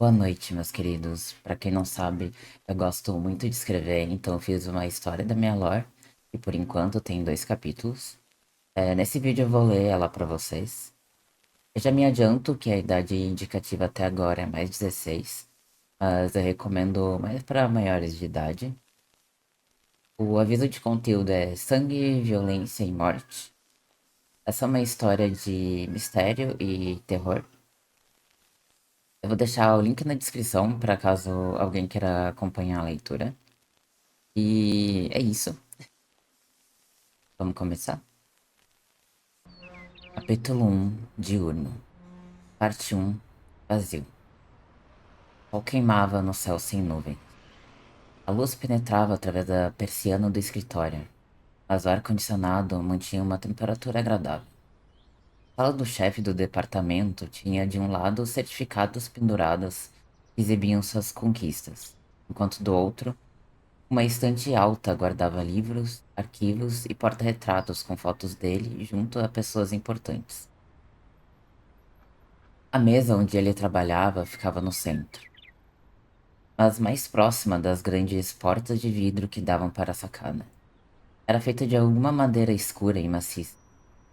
Boa noite, meus queridos. Pra quem não sabe, eu gosto muito de escrever, então eu fiz uma história da minha lore, e por enquanto tem 2 capítulos. Nesse vídeo eu vou ler ela pra vocês. Eu já me adianto que a idade indicativa até agora é mais 16, mas eu recomendo mais para maiores de idade. O aviso de conteúdo é sangue, violência e morte. Essa é uma história de mistério e terror. Eu vou deixar o link na descrição para caso alguém queira acompanhar a leitura. E é isso. Vamos começar? Capítulo 1, Diurno. Parte 1, Vazio. O sol queimava no céu sem nuvens. A luz penetrava através da persiana do escritório, mas o ar-condicionado mantinha uma temperatura agradável. A sala do chefe do departamento tinha de um lado certificados pendurados que exibiam suas conquistas, enquanto do outro, uma estante alta guardava livros, arquivos e porta-retratos com fotos dele junto a pessoas importantes. A mesa onde ele trabalhava ficava no centro, mas mais próxima das grandes portas de vidro que davam para a sacada. Era feita de alguma madeira escura e maciça.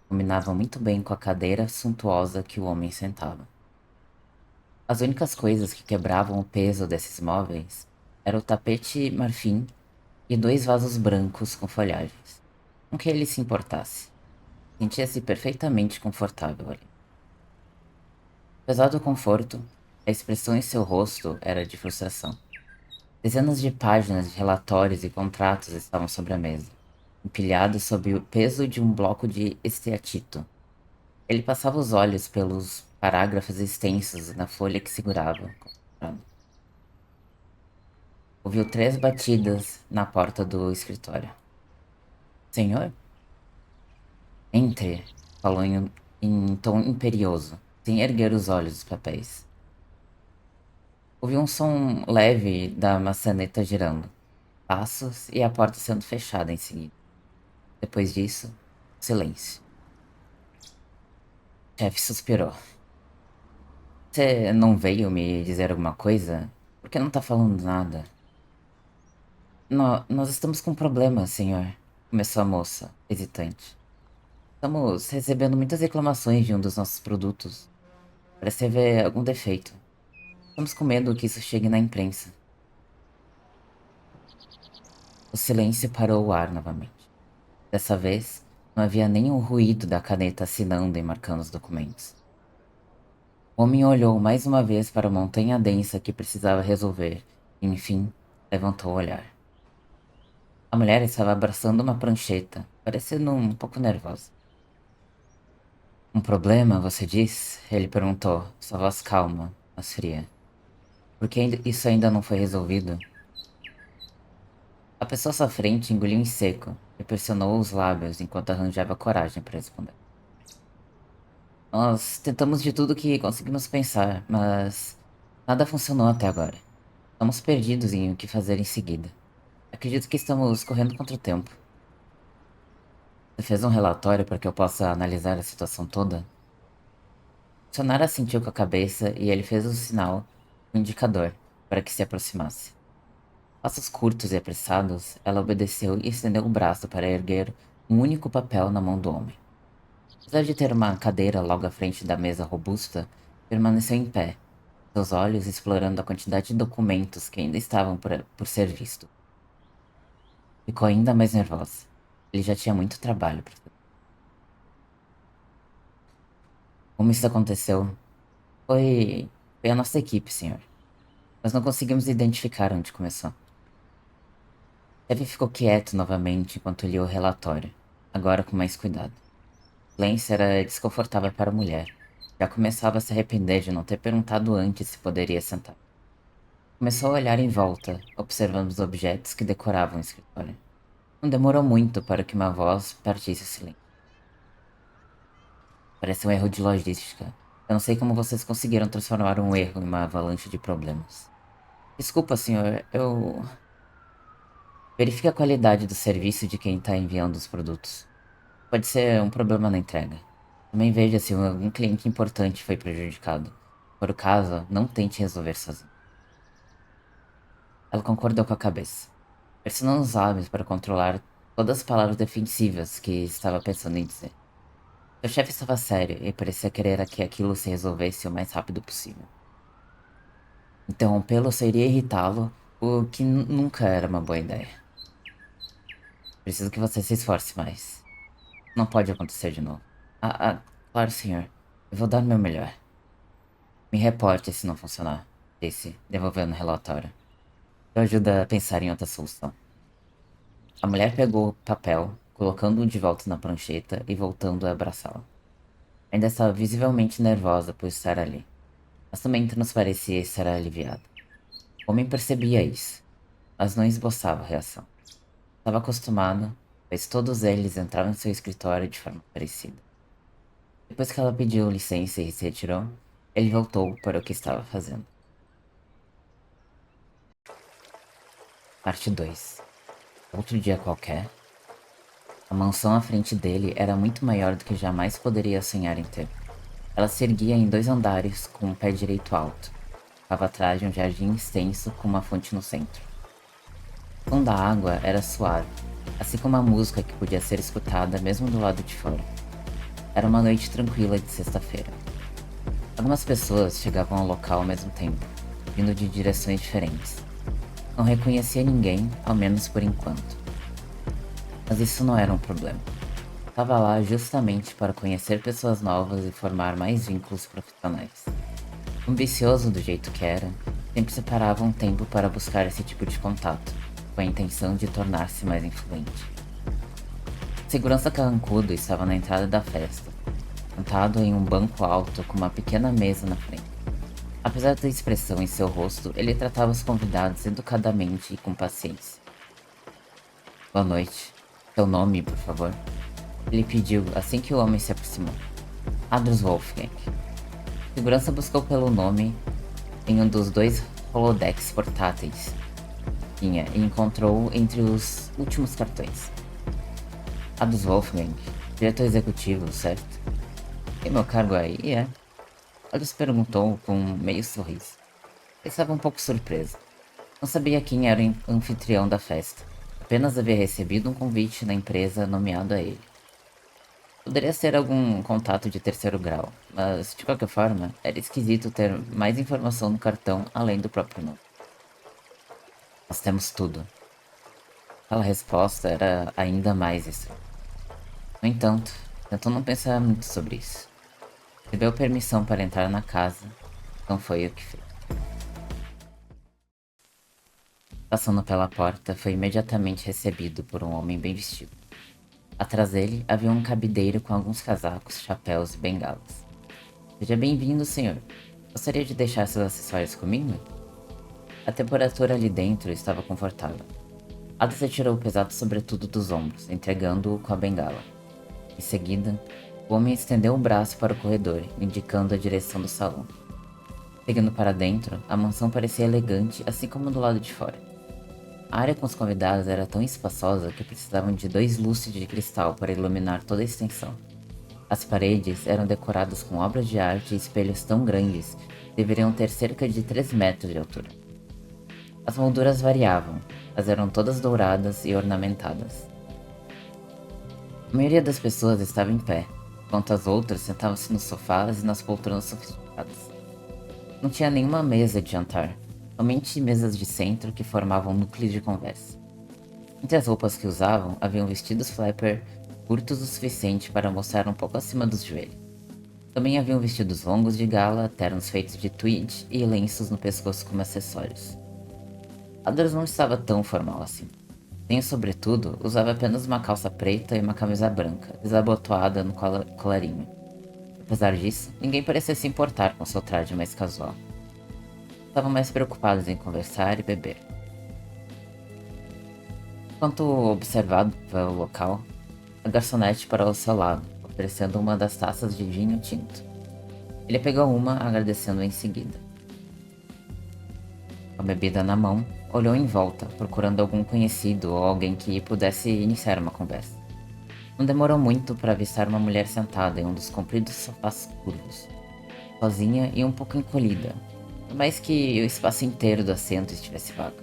Combinava muito bem com a cadeira suntuosa que o homem sentava. As únicas coisas que quebravam o peso desses móveis eram o tapete marfim e 2 vasos brancos com folhagens. Não que ele se importasse. Sentia-se perfeitamente confortável ali. Apesar do conforto, a expressão em seu rosto era de frustração. Dezenas de páginas de relatórios e contratos estavam sobre a mesa, empilhados sob o peso de um bloco de esteatito. Ele passava os olhos pelos parágrafos extensos na folha que segurava. Ouviu 3 batidas na porta do escritório. Senhor? Entre, falou em tom imperioso, sem erguer os olhos dos papéis. Ouviu um som leve da maçaneta girando, passos e a porta sendo fechada em seguida. Depois disso, silêncio. O chefe suspirou. Você não veio me dizer alguma coisa? Por que não tá falando nada? Nós estamos com um problema, senhor, começou a moça, hesitante. Estamos recebendo muitas reclamações de um dos nossos produtos. Parece haver algum defeito. Estamos com medo que isso chegue na imprensa. O silêncio parou o ar novamente. Dessa vez, não havia nenhum ruído da caneta assinando e marcando os documentos. O homem olhou mais uma vez para a montanha densa que precisava resolver e, enfim, levantou o olhar. A mulher estava abraçando uma prancheta, parecendo um pouco nervosa. Um problema, você diz? Ele perguntou, sua voz calma, mas fria. Por que isso ainda não foi resolvido? A pessoa à sua frente engoliu em seco e pressionou os lábios enquanto arranjava coragem para responder. Nós tentamos de tudo que conseguimos pensar, mas nada funcionou até agora. Estamos perdidos em o que fazer em seguida. Acredito que estamos correndo contra o tempo. Você fez um relatório para que eu possa analisar a situação toda? Sonara assentiu com a cabeça e ele fez o sinal, o indicador, para que se aproximasse. Passos curtos e apressados, ela obedeceu e estendeu o braço para erguer um único papel na mão do homem. Apesar de ter uma cadeira logo à frente da mesa robusta, permaneceu em pé, seus olhos explorando a quantidade de documentos que ainda estavam por ser visto. Ficou ainda mais nervosa. Ele já tinha muito trabalho para fazer. Como isso aconteceu? Foi a nossa equipe, senhor. Mas não conseguimos identificar onde começou. Kevin ficou quieto novamente enquanto lia o relatório, agora com mais cuidado. Lance era desconfortável para a mulher. Já começava a se arrepender de não ter perguntado antes se poderia sentar. Começou a olhar em volta, observando os objetos que decoravam o escritório. Não demorou muito para que uma voz partisse o silêncio. Parece um erro de logística. Eu não sei como vocês conseguiram transformar um erro em uma avalanche de problemas. Desculpa, senhor, eu... Verifique a qualidade do serviço de quem está enviando os produtos. Pode ser um problema na entrega. Também veja se algum cliente importante foi prejudicado. For o caso, não tente resolver sozinho. Ela concordou com a cabeça, pressionando os lábios para controlar todas as palavras defensivas que estava pensando em dizer. Seu chefe estava sério e parecia querer que aquilo se resolvesse o mais rápido possível. Interrompê-lo só iria irritá-lo, o que nunca era uma boa ideia. Preciso que você se esforce mais. Não pode acontecer de novo. Claro, senhor. Eu vou dar o meu melhor. Me reporte se não funcionar, disse, devolvendo o relatório. Eu ajudo a pensar em outra solução. A mulher pegou o papel, colocando-o de volta na prancheta e voltando a abraçá-la. Ainda estava visivelmente nervosa por estar ali, mas também transparecia estar aliviada. O homem percebia isso, mas não esboçava reação. Estava acostumado, pois todos eles entravam em seu escritório de forma parecida. Depois que ela pediu licença e se retirou, ele voltou para o que estava fazendo. Parte 2. Outro dia qualquer, a mansão à frente dele era muito maior do que jamais poderia sonhar em ter. Ela se erguia em 2 andares com o pé direito alto. Ficava atrás de um jardim extenso com uma fonte no centro. O som da água era suave, assim como a música que podia ser escutada mesmo do lado de fora. Era uma noite tranquila de sexta-feira. Algumas pessoas chegavam ao local ao mesmo tempo, vindo de direções diferentes. Não reconhecia ninguém, ao menos por enquanto. Mas isso não era um problema. Estava lá justamente para conhecer pessoas novas e formar mais vínculos profissionais. Ambicioso do jeito que era, sempre separava um tempo para buscar esse tipo de contato, com a intenção de tornar-se mais influente. O segurança carrancudo estava na entrada da festa, sentado em um banco alto com uma pequena mesa na frente. Apesar da expressão em seu rosto, ele tratava os convidados educadamente e com paciência. Boa noite. Seu nome, por favor? Ele pediu assim que o homem se aproximou. Adros Wolfgang. A segurança buscou pelo nome em um dos 2 holodecks portáteis que tinha e encontrou entre os últimos cartões. Adros Wolfgang, diretor executivo, certo? E meu cargo aí é? Adros perguntou com um meio sorriso. Ele estava um pouco surpreso. Não sabia quem era o anfitrião da festa. Apenas havia recebido um convite da empresa nomeado a ele. Poderia ser algum contato de terceiro grau, mas de qualquer forma, era esquisito ter mais informação no cartão além do próprio nome. Nós temos tudo. Aquela resposta era ainda mais estranha. No entanto, tentou não pensar muito sobre isso. Recebeu permissão para entrar na casa, então foi o que fez. Passando pela porta, foi imediatamente recebido por um homem bem vestido. Atrás dele havia um cabideiro com alguns casacos, chapéus e bengalas. Seja bem-vindo, senhor. Gostaria de deixar seus acessórios comigo? A temperatura ali dentro estava confortável. Adams retirou o pesado sobretudo dos ombros, entregando-o com a bengala. Em seguida, o homem estendeu o braço para o corredor, indicando a direção do salão. Seguindo para dentro, a mansão parecia elegante, assim como do lado de fora. A área com os convidados era tão espaçosa que precisavam de 2 lustres de cristal para iluminar toda a extensão. As paredes eram decoradas com obras de arte e espelhos tão grandes que deveriam ter cerca de 3 metros de altura. As molduras variavam, mas eram todas douradas e ornamentadas. A maioria das pessoas estava em pé, enquanto as outras sentavam-se nos sofás e nas poltronas sofisticadas. Não tinha nenhuma mesa de jantar, somente mesas de centro que formavam núcleos de conversa. Entre as roupas que usavam, haviam vestidos flapper curtos o suficiente para mostrar um pouco acima dos joelhos. Também haviam vestidos longos de gala, ternos feitos de tweed e lenços no pescoço como acessórios. Adams não estava tão formal assim. Nem sobretudo, usava apenas uma calça preta e uma camisa branca, desabotoada no colarinho. Apesar disso, ninguém parecia se importar com seu traje mais casual. Estavam mais preocupados em conversar e beber. Enquanto observava o local, a garçonete parou ao seu lado, oferecendo uma das taças de vinho tinto. Ele pegou uma, agradecendo em seguida. Com a bebida na mão, olhou em volta, procurando algum conhecido ou alguém que pudesse iniciar uma conversa. Não demorou muito para avistar uma mulher sentada em um dos compridos sofás curvos. sozinha e um pouco encolhida, por mais que o espaço inteiro do assento estivesse vago.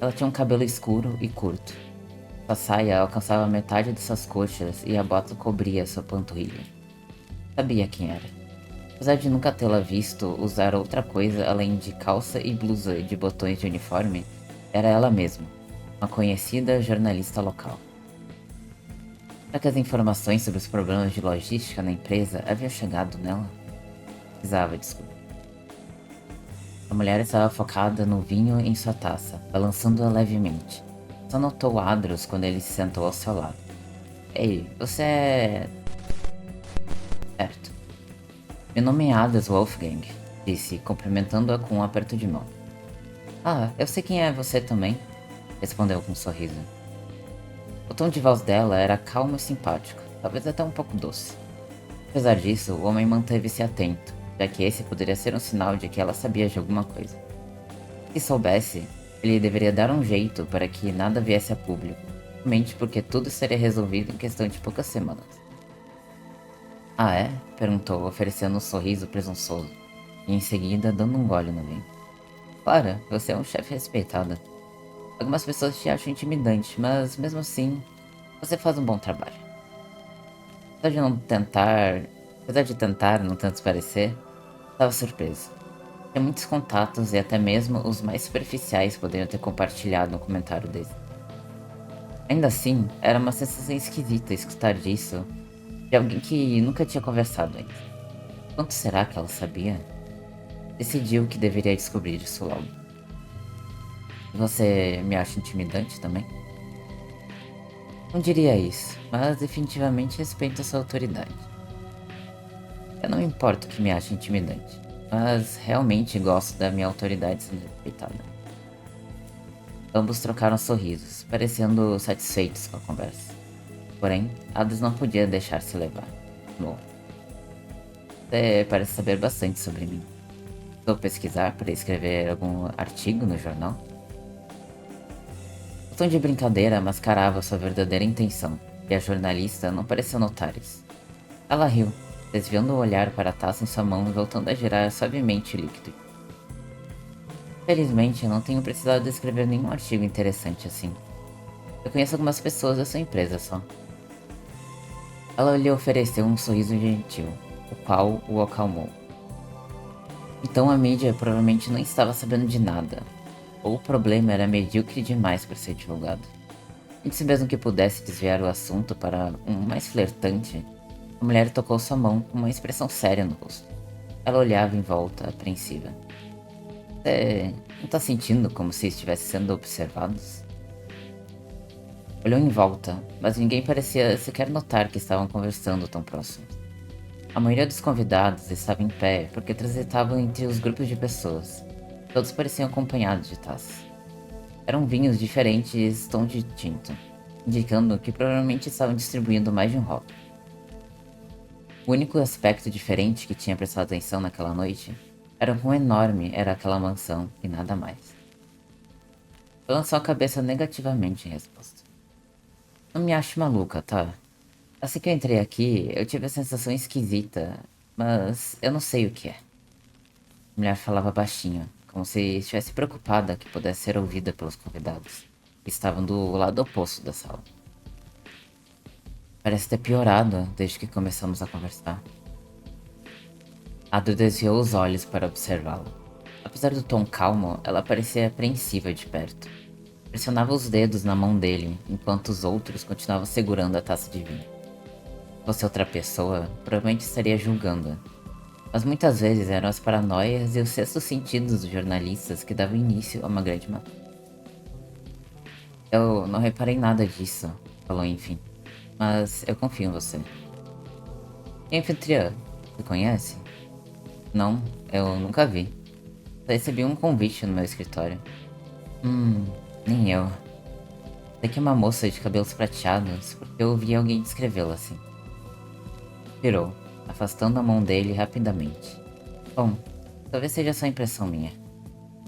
Ela tinha um cabelo escuro e curto. Sua saia alcançava metade de suas coxas e a bota cobria sua panturrilha. Sabia quem era. Apesar de nunca tê-la visto usar outra coisa além de calça e blusa de botões de uniforme, era ela mesma, uma conhecida jornalista local. Será que as informações sobre os problemas de logística na empresa haviam chegado nela? Precisava descobrir. A mulher estava focada no vinho em sua taça, balançando-a levemente. Só notou Adros quando ele se sentou ao seu lado. Ei, você é... Certo. Meu nome é Adros Wolfgang, disse, cumprimentando-a com um aperto de mão. Ah, eu sei quem é você também, respondeu com um sorriso. O tom de voz dela era calmo e simpático, talvez até um pouco doce. Apesar disso, o homem manteve-se atento, já que esse poderia ser um sinal de que ela sabia de alguma coisa. Se soubesse, ele deveria dar um jeito para que nada viesse a público, somente porque tudo seria resolvido em questão de poucas semanas. Ah, é? Perguntou, oferecendo um sorriso presunçoso, e em seguida dando um gole no vinho. Claro, você é um chefe respeitado. Algumas pessoas te acham intimidante, mas mesmo assim, você faz um bom trabalho. Apesar de não tentar, apesar de tentar não tanto parecer, estava surpreso. Tinha muitos contatos e até mesmo os mais superficiais poderiam ter compartilhado um comentário desse. Ainda assim, era uma sensação esquisita escutar disso de alguém que nunca tinha conversado antes. Quanto será que ela sabia? Decidiu que deveria descobrir isso logo. Você me acha intimidante também? Não diria isso, mas definitivamente respeito a sua autoridade. Eu não me importo que me ache intimidante, mas realmente gosto da minha autoridade sendo respeitada. Ambos trocaram sorrisos, parecendo satisfeitos com a conversa. Porém, Adams não podia deixar-se levar. Bom, você parece saber bastante sobre mim. Vou pesquisar para escrever algum artigo no jornal? O tom de brincadeira mascarava sua verdadeira intenção, e a jornalista não pareceu notar isso. Ela riu, desviando o olhar para a taça em sua mão e voltando a girar suavemente o líquido. Felizmente, eu não tenho precisado escrever nenhum artigo interessante assim. Eu conheço algumas pessoas da sua empresa só. Ela lhe ofereceu um sorriso gentil, o qual o acalmou. Então a mídia provavelmente não estava sabendo de nada, ou o problema era medíocre demais para ser divulgado. Antes mesmo que pudesse desviar o assunto para um mais flertante, a mulher tocou sua mão com uma expressão séria no rosto. Ela olhava em volta, apreensiva. Você não está sentindo como se estivesse sendo observados? Olhou em volta, mas ninguém parecia sequer notar que estavam conversando tão próximos. A maioria dos convidados estava em pé porque transitavam entre os grupos de pessoas. Todos pareciam acompanhados de taças. Eram vinhos diferentes tom de tinta, indicando que provavelmente estavam distribuindo mais de um rótulo. O único aspecto diferente que tinha prestado atenção naquela noite era quão enorme era aquela mansão e nada mais. Balançou a cabeça negativamente em resposta. Não me ache maluca, tá? Assim que eu entrei aqui, eu tive a sensação esquisita, mas eu não sei o que é. A mulher falava baixinho, como se estivesse preocupada que pudesse ser ouvida pelos convidados, que estavam do lado oposto da sala. Parece ter piorado desde que começamos a conversar. Ado desviou os olhos para observá-lo. Apesar do tom calmo, ela parecia apreensiva de perto. Pressionava os dedos na mão dele, enquanto os outros continuavam segurando a taça de vinho. Se fosse outra pessoa, provavelmente estaria julgando-a. Mas muitas vezes eram as paranoias e os sextos sentidos dos jornalistas que davam início a uma grande matéria. Eu não reparei nada disso, falou enfim. Mas eu confio em você. E a anfitriã, você conhece? Não, eu nunca vi. Só recebi um convite no meu escritório. Nem eu. Sei que é uma moça de cabelos prateados, porque eu ouvi alguém descrevê-la assim. Virou, afastando a mão dele rapidamente. Bom, talvez seja só impressão minha.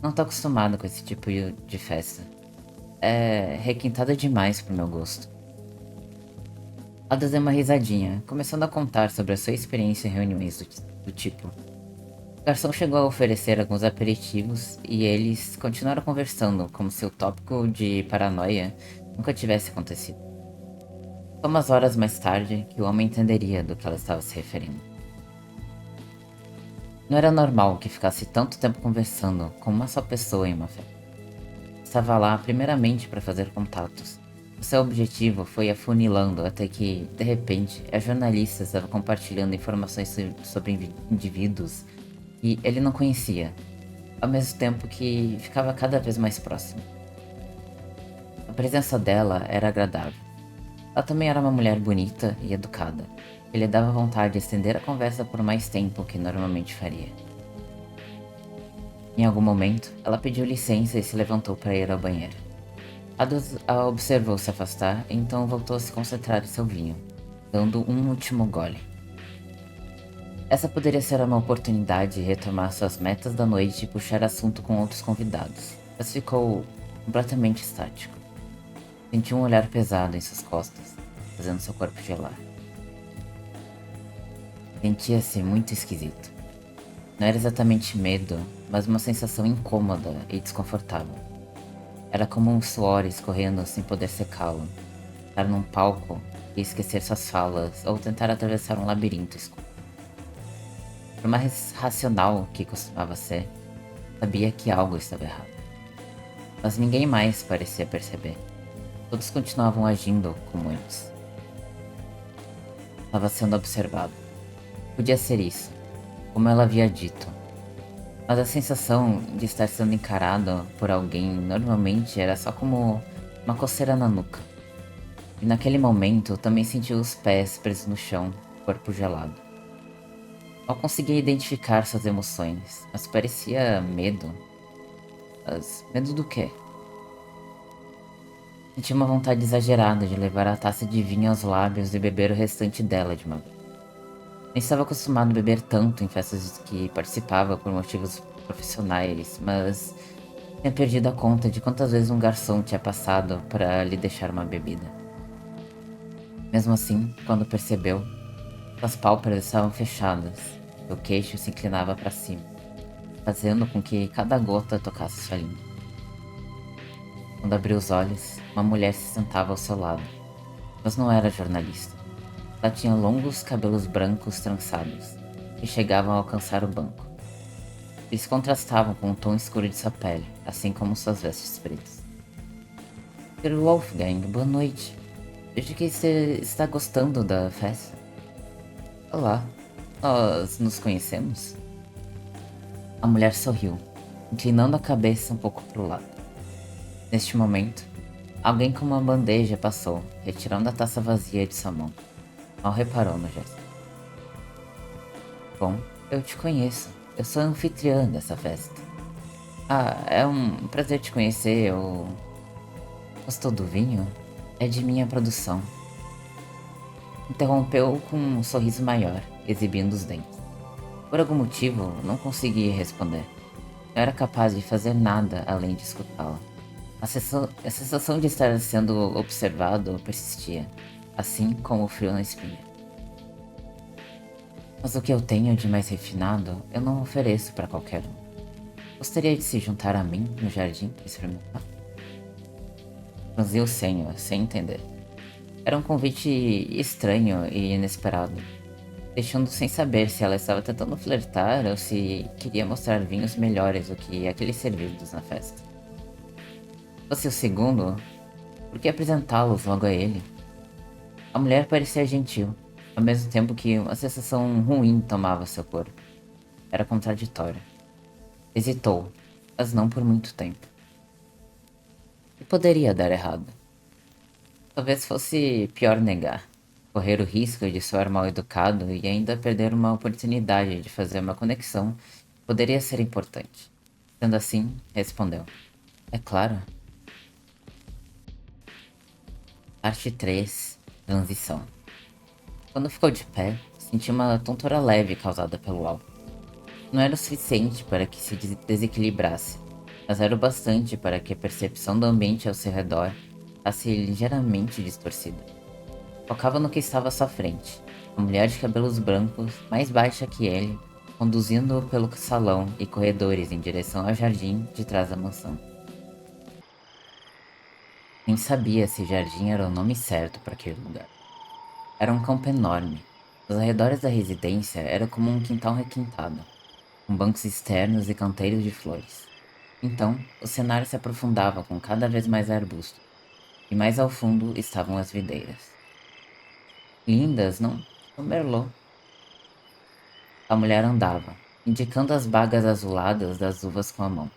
Não tô acostumado com esse tipo de festa. É requintada demais pro meu gosto. Ada deu uma risadinha, começando a contar sobre a sua experiência em reuniões do tipo. O garçom chegou a oferecer alguns aperitivos e eles continuaram conversando como se o tópico de paranoia nunca tivesse acontecido. Foi umas horas mais tarde que o homem entenderia do que ela estava se referindo. Não era normal que ficasse tanto tempo conversando com uma só pessoa em uma festa. Estava lá primeiramente para fazer contatos. O seu objetivo foi afunilando até que, de repente, a jornalista estava compartilhando informações sobre indivíduos que ele não conhecia, ao mesmo tempo que ficava cada vez mais próximo. A presença dela era agradável. Ela também era uma mulher bonita e educada, que lhe dava vontade de estender a conversa por mais tempo que normalmente faria. Em algum momento, ela pediu licença e se levantou para ir ao banheiro. A observou se afastar, então voltou a se concentrar em seu vinho, dando um último gole. Essa poderia ser uma oportunidade de retomar suas metas da noite e puxar assunto com outros convidados, mas ficou completamente estático. Sentiu um olhar pesado em suas costas, fazendo seu corpo gelar. Sentia-se muito esquisito. Não era exatamente medo, mas uma sensação incômoda e desconfortável. Era como um suor escorrendo sem poder secá-lo. Estar num palco e esquecer suas falas ou tentar atravessar um labirinto escuro. Por mais racional que costumava ser, sabia que algo estava errado. Mas ninguém mais parecia perceber. Todos continuavam agindo como antes. Estava sendo observado. Podia ser isso, como ela havia dito. Mas a sensação de estar sendo encarado por alguém normalmente era só como uma coceira na nuca. E naquele momento também sentiu os pés presos no chão, corpo gelado. Não conseguia identificar suas emoções, mas parecia medo. Mas medo do quê? Sentia uma vontade exagerada de levar a taça de vinho aos lábios e beber o restante dela de uma vez. Nem estava acostumado a beber tanto em festas que participava por motivos profissionais, mas tinha perdido a conta de quantas vezes um garçom tinha passado para lhe deixar uma bebida. Mesmo assim, quando percebeu, suas pálpebras estavam fechadas e o queixo se inclinava para cima, fazendo com que cada gota tocasse sua língua. Quando abriu os olhos, uma mulher se sentava ao seu lado, mas não era jornalista. Ela tinha longos cabelos brancos trançados, que chegavam a alcançar o banco. Eles contrastavam com o tom escuro de sua pele, assim como suas vestes pretas. Sr. Wolfgang, boa noite. Vejo que você está gostando da festa. Olá, nós nos conhecemos? A mulher sorriu, inclinando a cabeça um pouco para o lado. Neste momento, alguém com uma bandeja passou, retirando a taça vazia de sua mão. Mal reparou no gesto. Bom, eu te conheço. Eu sou a anfitriã dessa festa. Ah, é um prazer te conhecer. Gostou do vinho? É de minha produção. Interrompeu com um sorriso maior, exibindo os dentes. Por algum motivo, não consegui responder. Não era capaz de fazer nada além de escutá-la. A sensação de estar sendo observado persistia, assim como o frio na espinha. Mas o que eu tenho de mais refinado, eu não ofereço para qualquer um. Gostaria de se juntar a mim no jardim e experimentar? Franziu o senho, sem entender. Era um convite estranho e inesperado, deixando sem saber se ela estava tentando flertar ou se queria mostrar vinhos melhores do que aqueles servidos na festa. Fosse o segundo, por que apresentá-los logo a ele? A mulher parecia gentil, ao mesmo tempo que uma sensação ruim tomava seu corpo. Era contraditório. Hesitou, mas não por muito tempo. E poderia dar errado. Talvez fosse pior negar, correr o risco de soar mal educado e ainda perder uma oportunidade de fazer uma conexão que poderia ser importante. Sendo assim, respondeu. É claro. Parte 3. Transição. Quando ficou de pé, sentiu uma tontura leve causada pelo álcool. Não era o suficiente para que se desequilibrasse, mas era o bastante para que a percepção do ambiente ao seu redor ficasse ligeiramente distorcida. Focava no que estava à sua frente. A mulher de cabelos brancos, mais baixa que ele, conduzindo-o pelo salão e corredores em direção ao jardim de trás da mansão. Nem sabia se jardim era o nome certo para aquele lugar. Era um campo enorme. Os arredores da residência era como um quintal requintado, com bancos externos e canteiros de flores. Então, o cenário se aprofundava com cada vez mais arbustos, e mais ao fundo estavam as videiras. Lindas, não? O merlot. A mulher andava, indicando as bagas azuladas das uvas com a mão.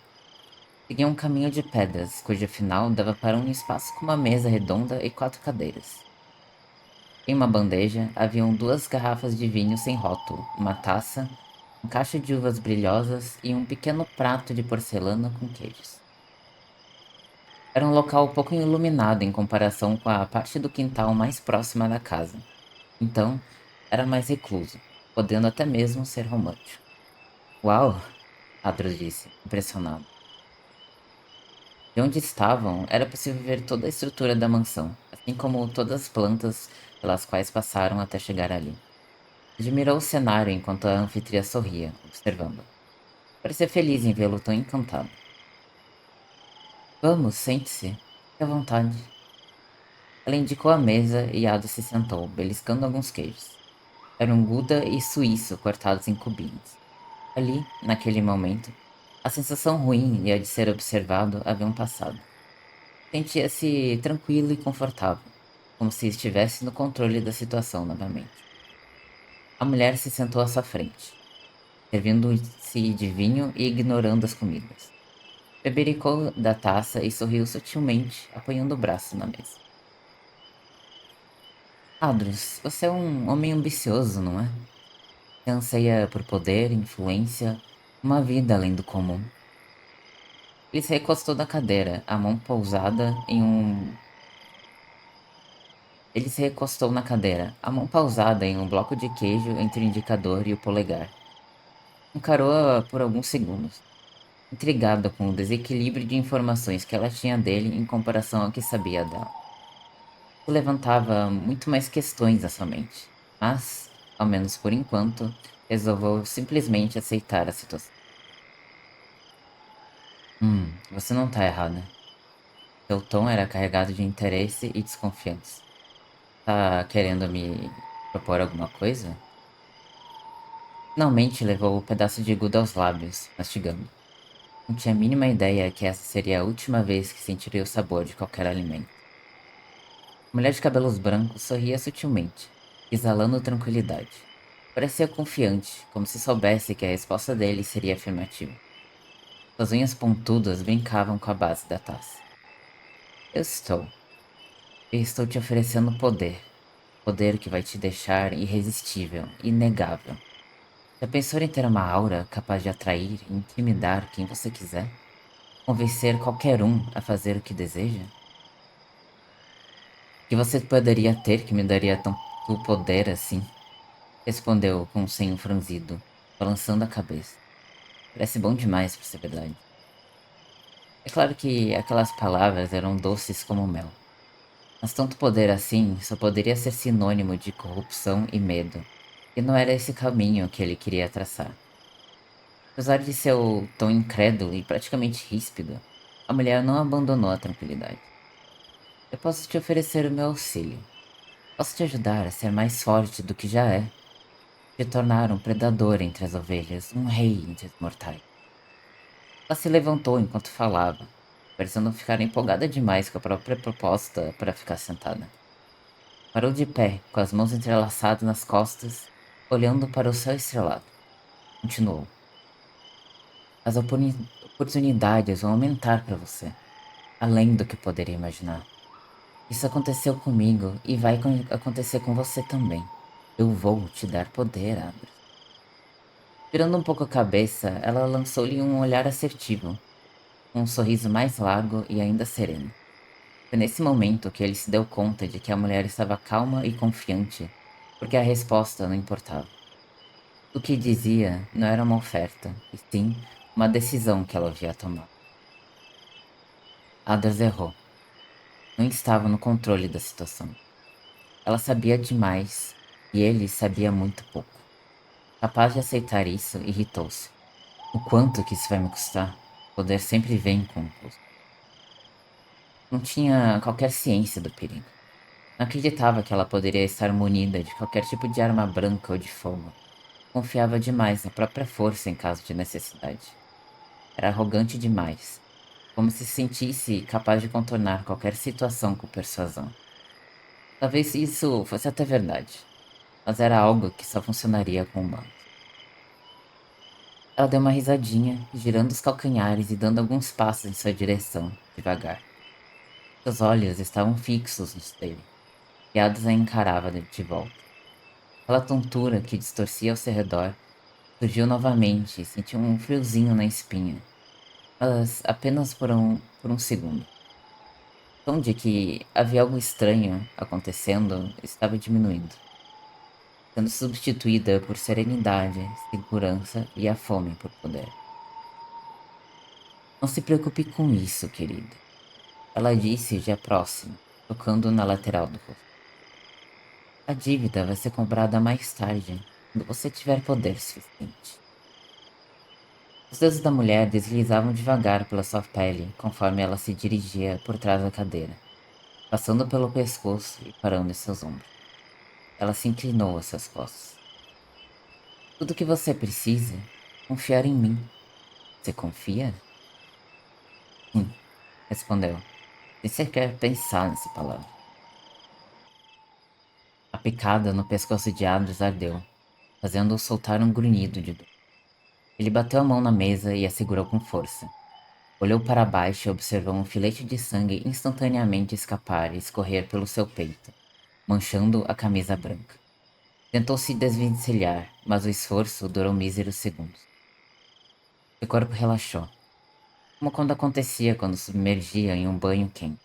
Seguia um caminho de pedras, cujo final dava para um espaço com uma mesa redonda e 4 cadeiras. Em uma bandeja haviam 2 garrafas de vinho sem rótulo, uma taça, um cacho de uvas brilhosas e um pequeno prato de porcelana com queijos. Era um local pouco iluminado em comparação com a parte do quintal mais próxima da casa. Então, era mais recluso, podendo até mesmo ser romântico. Uau! Adro disse, impressionado. De onde estavam, era possível ver toda a estrutura da mansão, assim como todas as plantas pelas quais passaram até chegar ali. Admirou o cenário enquanto a anfitriã sorria, observando. Parecia feliz em vê-lo tão encantado. Vamos, sente-se. Fique à vontade. Ela indicou a mesa e Ada se sentou, beliscando alguns queijos. Eram Gouda e suíço cortados em cubinhos. Ali, naquele momento, a sensação ruim e a de ser observado haviam passado. Sentia-se tranquilo e confortável, como se estivesse no controle da situação novamente. A mulher se sentou à sua frente, servindo-se de vinho e ignorando as comidas. Bebericou da taça e sorriu sutilmente, apoiando o braço na mesa. Adros, você é um homem ambicioso, não é? Você anseia por poder, influência, uma vida além do comum. Ele se recostou da cadeira, a mão pousada em um. Ele se recostou na cadeira, a mão pausada em um bloco de queijo entre o indicador e o polegar. Encarou-a por alguns segundos, intrigada com o desequilíbrio de informações que ela tinha dele em comparação ao que sabia dela. Isso levantava muito mais questões à sua mente, mas, ao menos por enquanto, resolveu simplesmente aceitar a situação. Você não tá errada. Seu tom era carregado de interesse e desconfiança. Tá querendo me propor alguma coisa? Finalmente levou o pedaço de gudo aos lábios, mastigando. Não tinha a mínima ideia que essa seria a última vez que sentiria o sabor de qualquer alimento. A mulher de cabelos brancos sorria sutilmente, exalando tranquilidade. Parecia confiante, como se soubesse que a resposta dele seria afirmativa. Suas unhas pontudas brincavam com a base da taça. Eu estou. Eu estou te oferecendo poder. Poder que vai te deixar irresistível, inegável. Já pensou em ter uma aura capaz de atrair e intimidar quem você quiser? Convencer qualquer um a fazer o que deseja? Que você poderia ter que me daria tanto poder assim? Respondeu com um senho franzido, balançando a cabeça. Parece bom demais pra ser verdade. É claro que aquelas palavras eram doces como mel. Mas tanto poder assim só poderia ser sinônimo de corrupção e medo. E não era esse caminho que ele queria traçar. Apesar de seu tom incrédulo e praticamente ríspido, a mulher não abandonou a tranquilidade. Eu posso te oferecer o meu auxílio. Posso te ajudar a ser mais forte do que já é. Te tornar um predador entre as ovelhas, um rei entre os mortais. Ela se levantou enquanto falava, parecendo ficar empolgada demais com a própria proposta para ficar sentada. Parou de pé, com as mãos entrelaçadas nas costas, olhando para o céu estrelado. Continuou. As oportunidades vão aumentar para você, além do que poderia imaginar. Isso aconteceu comigo e vai acontecer com você também. Eu vou te dar poder, Abra. Virando um pouco a cabeça, ela lançou-lhe um olhar assertivo, com um sorriso mais largo e ainda sereno. Foi nesse momento que ele se deu conta de que a mulher estava calma e confiante, porque a resposta não importava. O que dizia não era uma oferta, e sim uma decisão que ela havia tomado. Adras errou. Não estava no controle da situação. Ela sabia demais e ele sabia muito pouco. Capaz de aceitar isso, irritou-se. O quanto que isso vai me custar? Poder sempre vem com um custo. Não tinha qualquer ciência do perigo. Não acreditava que ela poderia estar munida de qualquer tipo de arma branca ou de fogo. Confiava demais na própria força em caso de necessidade. Era arrogante demais, como se sentisse capaz de contornar qualquer situação com persuasão. Talvez isso fosse até verdade, mas era algo que só funcionaria com humanos. Ela deu uma risadinha, girando os calcanhares e dando alguns passos em sua direção, devagar. Seus olhos estavam fixos nos dele, e Adas a encarava de volta. Aquela tontura que distorcia ao seu redor surgiu novamente e sentiu um friozinho na espinha, mas apenas por um segundo. O tom de que havia algo estranho acontecendo estava diminuindo, sendo substituída por serenidade, segurança e a fome por poder. Não se preocupe com isso, querida. Ela disse já próxima, tocando na lateral do rosto. A dívida vai ser cobrada mais tarde, quando você tiver poder suficiente. Os dedos da mulher deslizavam devagar pela sua pele conforme ela se dirigia por trás da cadeira, passando pelo pescoço e parando em seus ombros. Ela se inclinou a seus costas. Tudo o que você precisa é confiar em mim. Você confia? Sim, respondeu, sem sequer pensar nessa palavra. A picada no pescoço de Adras ardeu, fazendo-o soltar um grunhido de dor. Ele bateu a mão na mesa e a segurou com força. Olhou para baixo e observou um filete de sangue instantaneamente escapar e escorrer pelo seu peito, manchando a camisa branca. Tentou se desvencilhar, mas o esforço durou míseros segundos. Seu corpo relaxou, como quando acontecia quando submergia em um banho quente.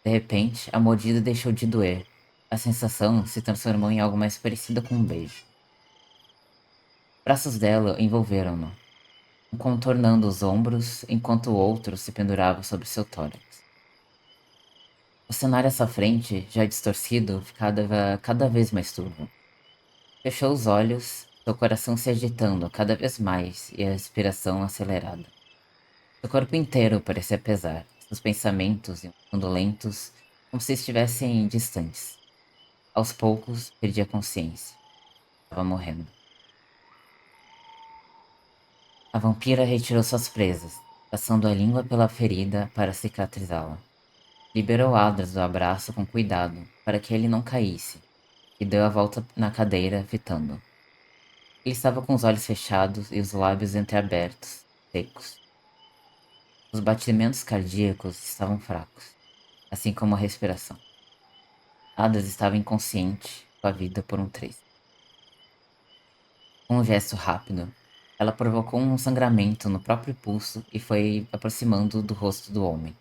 De repente, a mordida deixou de doer. A sensação se transformou em algo mais parecido com um beijo. Braços dela envolveram-no, um contornando os ombros, enquanto o outro se pendurava sobre seu tórax. O cenário à sua frente, já distorcido, ficava cada vez mais turvo. Fechou os olhos, seu coração se agitando cada vez mais e a respiração acelerada. Seu corpo inteiro parecia pesar, seus pensamentos iam ficando lentos, como se estivessem distantes. Aos poucos, perdi a consciência. Estava morrendo. A vampira retirou suas presas, passando a língua pela ferida para cicatrizá-la. Liberou Adras do abraço com cuidado, para que ele não caísse, e deu a volta na cadeira, fitando-o. Ele estava com os olhos fechados e os lábios entreabertos, secos. Os batimentos cardíacos estavam fracos, assim como a respiração. Adras estava inconsciente, com a vida por um triz. Com um gesto rápido, ela provocou um sangramento no próprio pulso e foi aproximando do rosto do homem,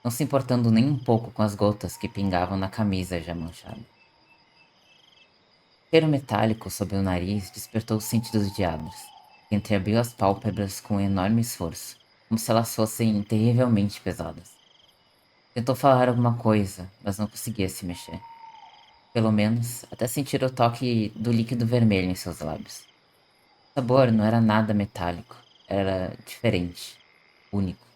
não se importando nem um pouco com as gotas que pingavam na camisa já manchada. O cheiro metálico sob o nariz despertou os sentidos de Adras, que entreabriu as pálpebras com um enorme esforço, como se elas fossem terrivelmente pesadas. Tentou falar alguma coisa, mas não conseguia se mexer. Pelo menos, até sentir o toque do líquido vermelho em seus lábios. O sabor não era nada metálico, era diferente, único.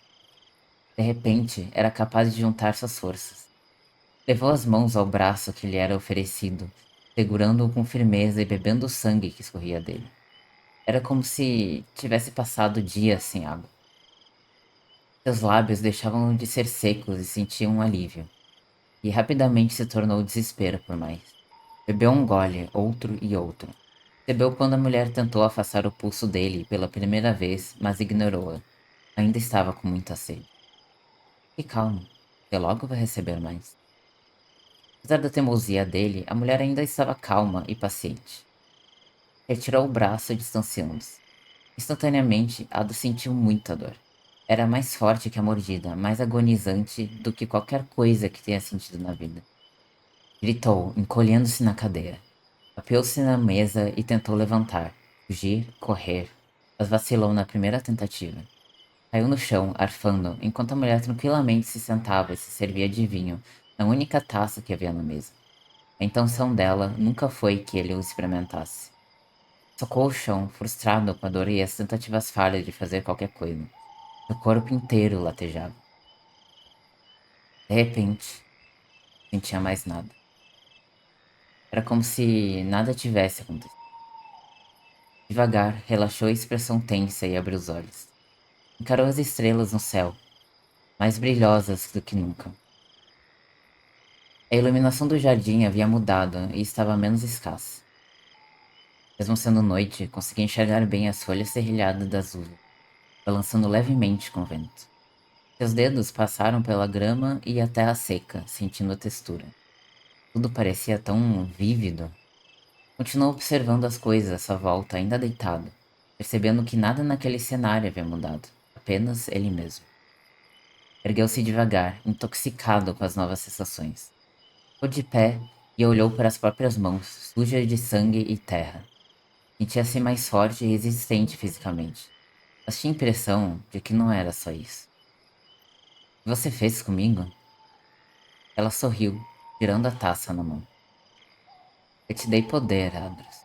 De repente, era capaz de juntar suas forças. Levou as mãos ao braço que lhe era oferecido, segurando-o com firmeza e bebendo o sangue que escorria dele. Era como se tivesse passado dias sem água. Seus lábios deixavam de ser secos e sentia um alívio. E rapidamente se tornou desespero por mais. Bebeu um gole, outro e outro. Percebeu quando a mulher tentou afastar o pulso dele pela primeira vez, mas ignorou-a. Ainda estava com muita sede. E calma, você logo vai receber mais. Apesar da teimosia dele, a mulher ainda estava calma e paciente. Retirou o braço, distanciando-se. Instantaneamente, Ado sentiu muita dor. Era mais forte que a mordida, mais agonizante do que qualquer coisa que tenha sentido na vida. Gritou, encolhendo-se na cadeira. Apeou-se na mesa e tentou levantar, fugir, correr, mas vacilou na primeira tentativa. Caiu no chão, arfando, enquanto a mulher tranquilamente se sentava e se servia de vinho na única taça que havia na mesa. A intenção dela nunca foi que ele o experimentasse. Socou o chão, frustrado com a dor e as tentativas falhas de fazer qualquer coisa. Seu corpo inteiro latejava. De repente, não sentia mais nada. Era como se nada tivesse acontecido. Devagar, relaxou a expressão tensa e abriu os olhos. Encarou as estrelas no céu, mais brilhosas do que nunca. A iluminação do jardim havia mudado e estava menos escassa. Mesmo sendo noite, conseguia enxergar bem as folhas serrilhadas das uvas, balançando levemente com o vento. Seus dedos passaram pela grama e a terra seca, sentindo a textura. Tudo parecia tão vívido. Continuou observando as coisas à sua volta, ainda deitado, percebendo que nada naquele cenário havia mudado, apenas ele mesmo. Ergueu-se devagar, intoxicado com as novas sensações. Ficou de pé e olhou para as próprias mãos, sujas de sangue e terra. Sentia-se mais forte e resistente fisicamente, mas tinha a impressão de que não era só isso. O que você fez comigo? Ela sorriu, tirando a taça na mão. Eu te dei poder, Adros.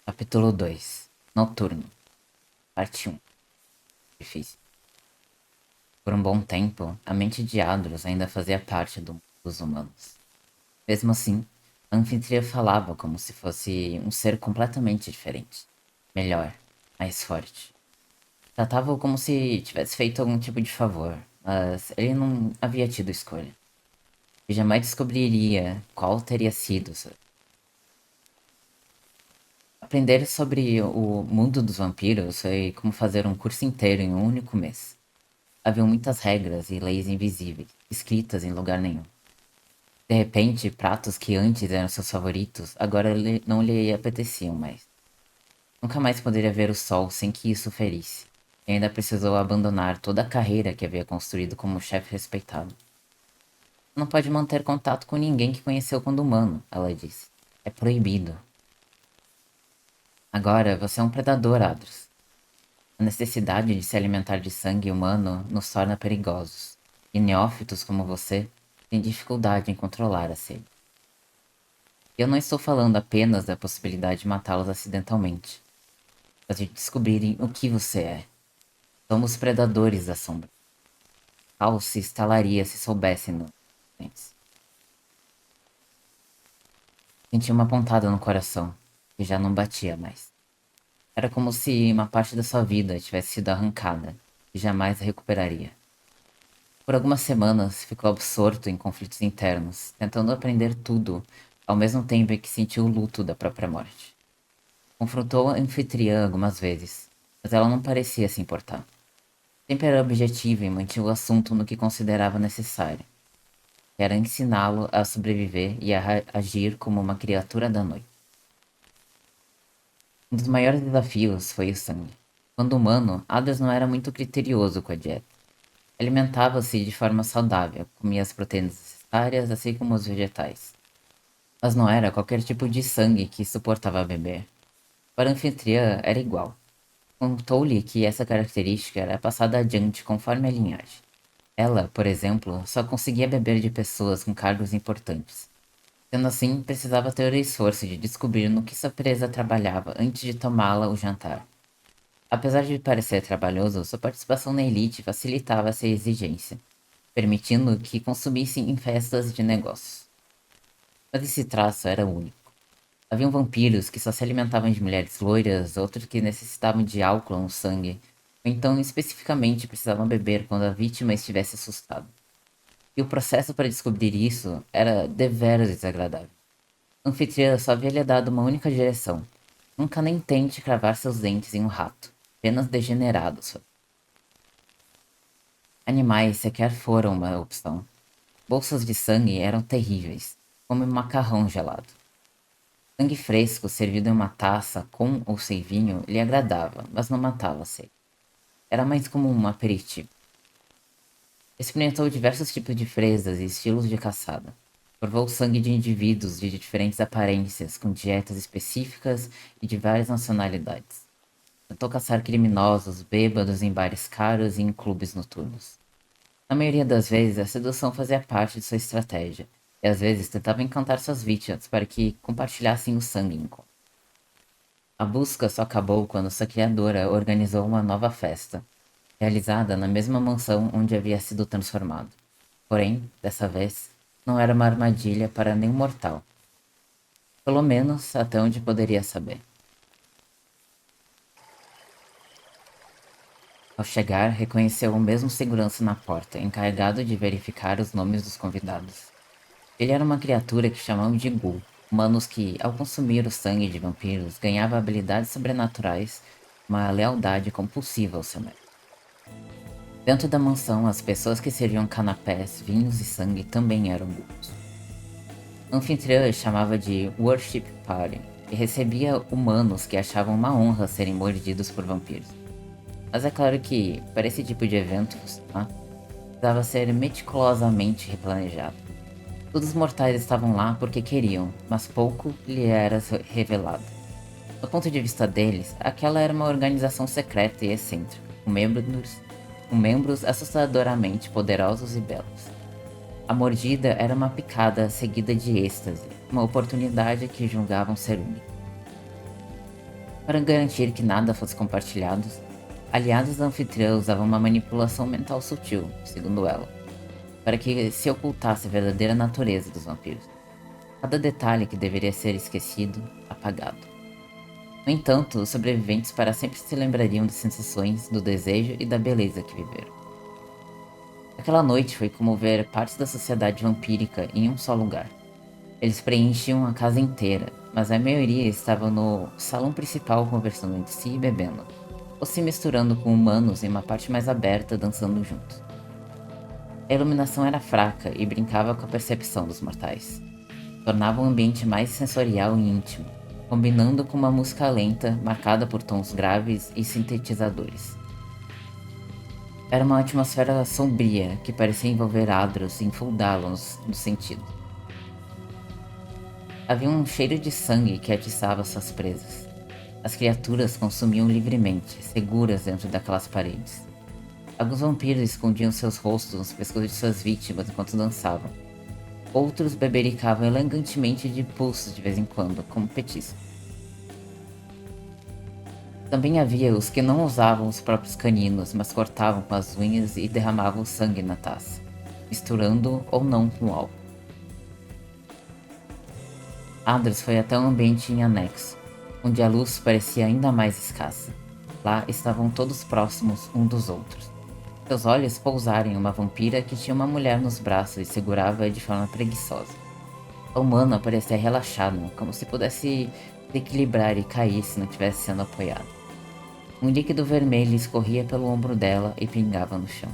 Capítulo 2. Noturno. Parte 1. Difícil. Por um bom tempo, a mente de Adros ainda fazia parte do mundo dos humanos. Mesmo assim, a anfitriã falava como se fosse um ser completamente diferente. Melhor, mais forte. Tratava-o como se tivesse feito algum tipo de favor, mas ele não havia tido escolha. E jamais descobriria qual teria sido. Aprender sobre o mundo dos vampiros foi como fazer um curso inteiro em um único mês. Havia muitas regras e leis invisíveis, escritas em lugar nenhum. De repente, pratos que antes eram seus favoritos, agora não lhe apeteciam mais. Nunca mais poderia ver o sol sem que isso ferisse. E ainda precisou abandonar toda a carreira que havia construído como chefe respeitado. Não pode manter contato com ninguém que conheceu quando humano, ela disse. É proibido. Agora você é um predador, Adros. A necessidade de se alimentar de sangue humano nos torna perigosos. E neófitos como você têm dificuldade em controlar a sede. Eu não estou falando apenas da possibilidade de matá-los acidentalmente, mas de descobrirem o que você é. Somos predadores da sombra. Caos se instalaria se soubessem. Senti uma pontada no coração, que já não batia mais. Era como se uma parte da sua vida tivesse sido arrancada e jamais a recuperaria. Por algumas semanas ficou absorto em conflitos internos, tentando aprender tudo, ao mesmo tempo em que sentiu o luto da própria morte. Confrontou a anfitriã algumas vezes, mas ela não parecia se importar. Sempre era objetiva e mantinha o assunto no que considerava necessário, que era ensiná-lo a sobreviver e a agir como uma criatura da noite. Um dos maiores desafios foi o sangue. Quando humano, Hades não era muito criterioso com a dieta. Alimentava-se de forma saudável, comia as proteínas necessárias, assim como os vegetais. Mas não era qualquer tipo de sangue que suportava beber. Para a anfitriã era igual. Contou-lhe que essa característica era passada adiante conforme a linhagem. Ela, por exemplo, só conseguia beber de pessoas com cargos importantes. Sendo assim, precisava ter o esforço de descobrir no que sua presa trabalhava antes de tomá-la o jantar. Apesar de parecer trabalhoso, sua participação na elite facilitava essa exigência, permitindo que consumissem em festas de negócios. Mas esse traço era único. Haviam vampiros que só se alimentavam de mulheres loiras, outros que necessitavam de álcool no sangue, ou então especificamente precisavam beber quando a vítima estivesse assustada. E o processo para descobrir isso era deveras desagradável. A anfitriã só havia lhe dado uma única direção. Nunca nem tente cravar seus dentes em um rato. Apenas degenerados. Animais sequer foram uma opção. Bolsas de sangue eram terríveis, como um macarrão gelado. Sangue fresco servido em uma taça com ou sem vinho lhe agradava, mas não matava a sede. Era mais como um aperitivo. Experimentou diversos tipos de presas e estilos de caçada. Provou o sangue de indivíduos de diferentes aparências, com dietas específicas e de várias nacionalidades. Tentou caçar criminosos, bêbados em bares caros e em clubes noturnos. Na maioria das vezes, a sedução fazia parte de sua estratégia, e às vezes tentava encantar suas vítimas para que compartilhassem o sangue em comum. A busca só acabou quando sua criadora organizou uma nova festa, realizada na mesma mansão onde havia sido transformado. Porém, dessa vez, não era uma armadilha para nenhum mortal. Pelo menos até onde poderia saber. Ao chegar, reconheceu o mesmo segurança na porta, encarregado de verificar os nomes dos convidados. Ele era uma criatura que chamavam de Ghoul, humanos que, ao consumir o sangue de vampiros, ganhava habilidades sobrenaturais, uma lealdade compulsiva ao seu mestre. Dentro da mansão, as pessoas que serviam canapés, vinhos e sangue também eram Ghouls. O anfitrião chamava de Worship Party e recebia humanos que achavam uma honra serem mordidos por vampiros. Mas é claro que, para esse tipo de eventos, precisava ser meticulosamente replanejado. Todos os mortais estavam lá porque queriam, mas pouco lhe era revelado. Do ponto de vista deles, aquela era uma organização secreta e excêntrica, com membros assustadoramente poderosos e belos. A mordida era uma picada seguida de êxtase, uma oportunidade que julgavam ser única. Para garantir que nada fosse compartilhado, aliados da anfitriã usavam uma manipulação mental sutil, segundo ela, para que se ocultasse a verdadeira natureza dos vampiros. Cada detalhe que deveria ser esquecido, apagado. No entanto, os sobreviventes para sempre se lembrariam das sensações, do desejo e da beleza que viveram. Aquela noite foi como ver partes da sociedade vampírica em um só lugar. Eles preenchiam a casa inteira, mas a maioria estava no salão principal conversando entre si e bebendo, ou se misturando com humanos em uma parte mais aberta dançando juntos. A iluminação era fraca e brincava com a percepção dos mortais. Tornava o ambiente mais sensorial e íntimo, combinando com uma música lenta marcada por tons graves e sintetizadores. Era uma atmosfera sombria que parecia envolver Adros e inundá-los no sentido. Havia um cheiro de sangue que atiçava suas presas. As criaturas consumiam livremente, seguras dentro daquelas paredes. Alguns vampiros escondiam seus rostos nos pescoços de suas vítimas enquanto dançavam. Outros bebericavam elegantemente de pulsos de vez em quando, como petisco. Também havia os que não usavam os próprios caninos, mas cortavam com as unhas e derramavam sangue na taça, misturando ou não com álcool. Adros foi até um ambiente em anexo, onde a luz parecia ainda mais escassa. Lá estavam todos próximos um dos outros. Seus olhos pousaram em uma vampira que tinha uma mulher nos braços e segurava-a de forma preguiçosa. A humana parecia relaxada, como se pudesse se equilibrar e cair se não estivesse sendo apoiada. Um líquido vermelho escorria pelo ombro dela e pingava no chão.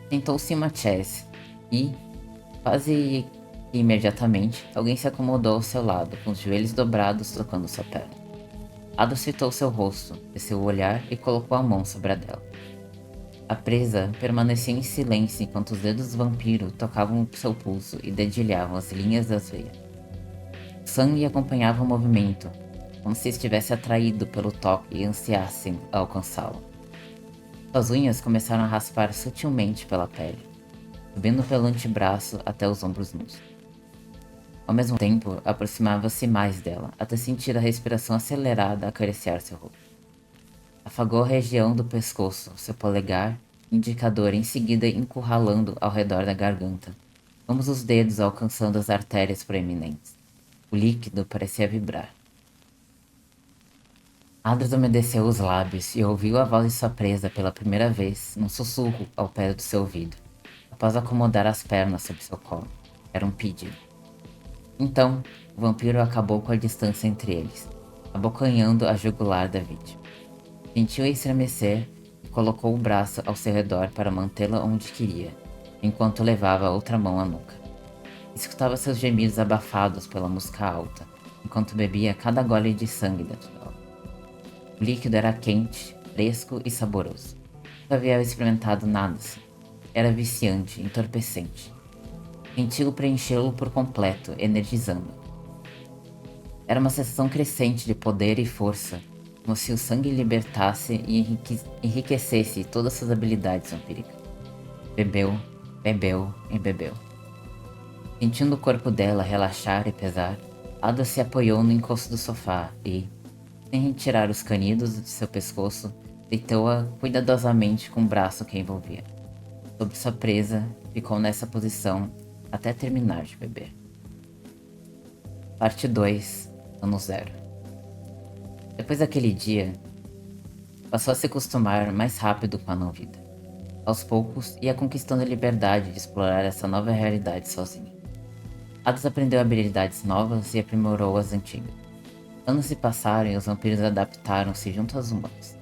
Sentou-se em uma chaise e, quase imediatamente, alguém se acomodou ao seu lado, com os joelhos dobrados tocando sua perna. Adros fitou seu rosto, desceu o olhar e colocou a mão sobre a dela. A presa permanecia em silêncio enquanto os dedos do vampiro tocavam seu pulso e dedilhavam as linhas das veias. O sangue acompanhava o movimento, como se estivesse atraído pelo toque e ansiassem a alcançá-lo. Suas unhas começaram a raspar sutilmente pela pele, subindo pelo antebraço até os ombros nus. Ao mesmo tempo, aproximava-se mais dela, até sentir a respiração acelerada acariciar seu rosto. Afagou a região do pescoço, seu polegar, indicador em seguida encurralando ao redor da garganta, ambos os dedos alcançando as artérias proeminentes. O líquido parecia vibrar. Adros umedeceu os lábios e ouviu a voz de sua presa pela primeira vez, num sussurro ao pé do seu ouvido, após acomodar as pernas sob seu colo. Era um pedido. Então, o vampiro acabou com a distância entre eles, abocanhando a jugular da vítima. Sentiu-a estremecer e colocou o braço ao seu redor para mantê-la onde queria, enquanto levava a outra mão à nuca. Escutava seus gemidos abafados pela música alta, enquanto bebia cada gole de sangue dentro dela. O líquido era quente, fresco e saboroso. Nunca havia experimentado nada assim. Era viciante, entorpecente. Sentiu preenchê-lo por completo, energizando. Era uma sensação crescente de poder e força, como se o sangue libertasse e enriquecesse todas suas habilidades vampíricas. Bebeu, Bebeu e bebeu. Sentindo o corpo dela relaxar e pesar, Ada se apoiou no encosto do sofá e, sem retirar os canidos de seu pescoço, deitou-a cuidadosamente com o braço que a envolvia. Sobre sua presa, ficou nessa posição até terminar de beber. Parte 2, Ano Zero. Depois daquele dia, passou a se acostumar mais rápido com a não-vida. Aos poucos, ia conquistando a liberdade de explorar essa nova realidade sozinha. Hades aprendeu habilidades novas e aprimorou as antigas. Anos se passaram e os vampiros adaptaram-se junto aos humanos.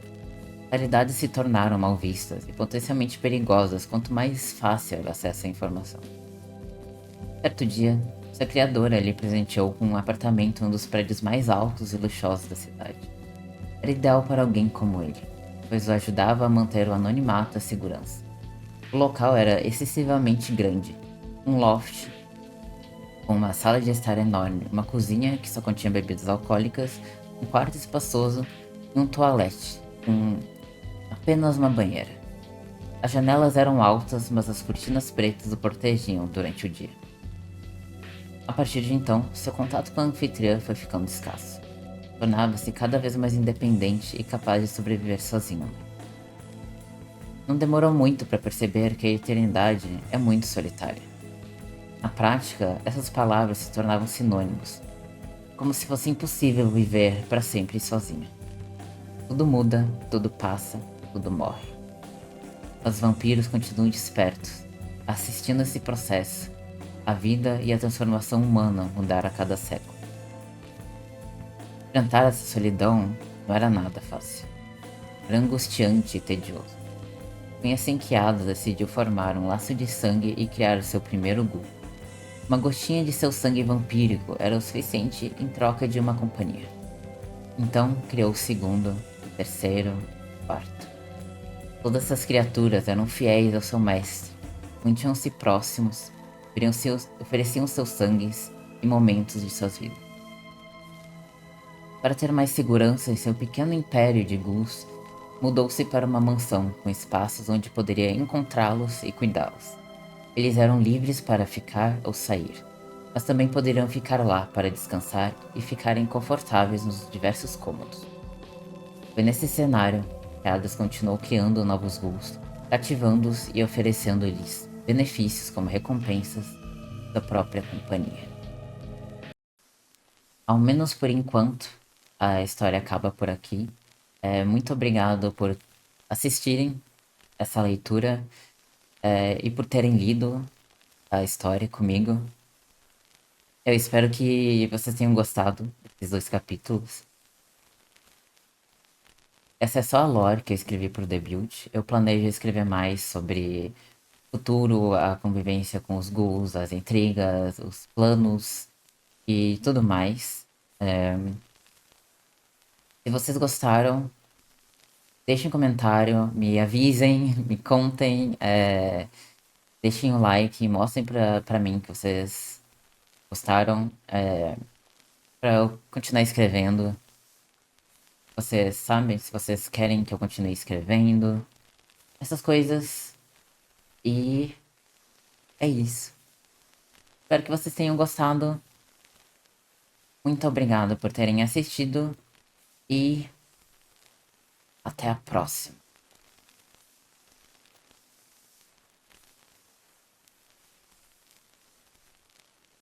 Realidades se tornaram mal vistas e potencialmente perigosas quanto mais fácil o acesso à informação. Certo dia, sua criadora lhe presenteou com um apartamento em um dos prédios mais altos e luxuosos da cidade. Era ideal para alguém como ele, pois o ajudava a manter o anonimato e a segurança. O local era excessivamente grande, um loft com uma sala de estar enorme, uma cozinha que só continha bebidas alcoólicas, um quarto espaçoso e um toalete, com apenas uma banheira. As janelas eram altas, mas as cortinas pretas o protegiam durante o dia. A partir de então, seu contato com a anfitriã foi ficando escasso. Tornava-se cada vez mais independente e capaz de sobreviver sozinho. Não demorou muito para perceber que a eternidade é muito solitária. Na prática, essas palavras se tornavam sinônimos, como se fosse impossível viver para sempre sozinho. Tudo muda, tudo passa, tudo morre. Os vampiros continuam despertos, assistindo esse processo. A vida e a transformação humana mudaram a cada século. Enfrentar essa solidão não era nada fácil. Era angustiante e tedioso. Foi assim que Ada decidiu formar um laço de sangue e criar o seu primeiro ghoul. Uma gotinha de seu sangue vampírico era o suficiente em troca de uma companhia. Então criou o segundo, o terceiro, o quarto. Todas essas criaturas eram fiéis ao seu mestre, mantinham-se próximos, ofereciam seus sangues em momentos de suas vidas. Para ter mais segurança em seu pequeno império de ghouls, mudou-se para uma mansão com espaços onde poderia encontrá-los e cuidá-los. Eles eram livres para ficar ou sair, mas também poderiam ficar lá para descansar e ficarem confortáveis nos diversos cômodos. Foi nesse cenário que Hades continuou criando novos ghouls, cativando-os e oferecendo-lhes benefícios como recompensas da própria companhia. Ao menos por enquanto, a história acaba por aqui. Muito obrigado por assistirem essa leitura e por terem lido a história comigo. Eu espero que vocês tenham gostado desses 2 capítulos. Essa é só a lore que eu escrevi pro debut. Eu planejo escrever mais sobre o futuro, a convivência com os ghouls, as intrigas, os planos e tudo mais. Se vocês gostaram, deixem um comentário, me avisem, me contem, deixem o like, mostrem pra mim que vocês gostaram, pra eu continuar escrevendo. Vocês sabem se vocês querem que eu continue escrevendo, essas coisas. E é isso. Espero que vocês tenham gostado. Muito obrigado por terem assistido e até a próxima.